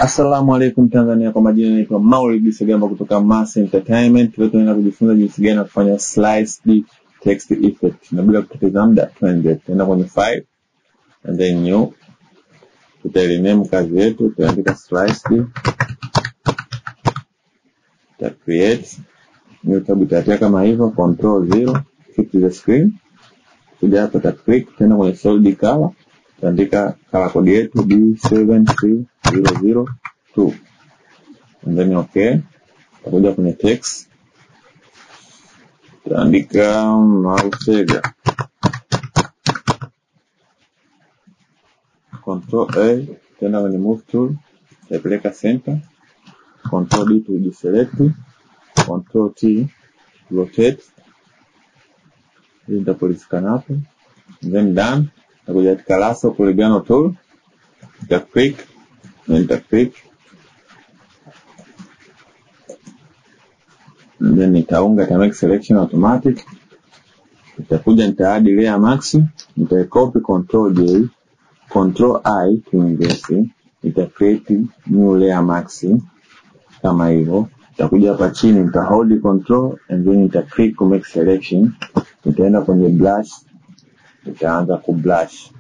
Assalamu alaikum Tanzania, kwa majina naitwa Maulidi Segamba kutoka Mase Entertainment. Leo tunaenda kujifunza jinsi gani ya kufanya sliced text effect. Na bila kupoteza muda tunaenda kwenye file and then new. Tutarename kazi yetu, tutaandika sliced. Ta create new tab, itatia kama hivyo, Ctrl+0, keep the screen. Kuja hapa ta click, tena kwenye solid color, tutaandika color code yetu B73002 and then okay. Tutakuja kwenye text, tutaandika Mau Sega, Ctrl+A, tena kwenye move tool, tutapeleka center, Ctrl+D to deselect, Ctrl+T rotate, hii nitapolisikana hapo, then done. Tutakuja katika lasso polygon tool, nita click, then nitaunga, ta make selection automatic. Nitakuja nita add layer max, nita copy Ctrl+J, Ctrl+I to inverse, nita create new layer max kama hivyo. Nitakuja hapa chini, nita hold control and then nita click to make selection. Nitaenda kwenye brush, nitaanza ku brush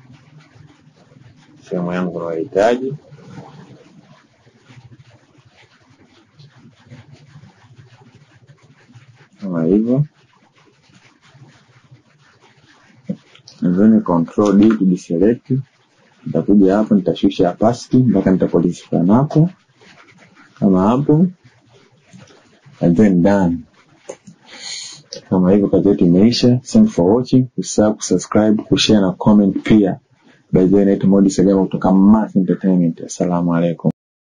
sehemu yangu nayohitaji kama hivyo, and then Ctrl+D to deselect. Nitakuja hapo, nitashusha opacity mpaka nitapolishana hapo kama hapo, and then done. Kama hivyo kazi yetu imeisha. Thanks for watching. Usisahau kusubscribe, kushare na comment pia. By the way, naitwa Mau Sega kutoka Mase Entertainment. Assalamu alaikum.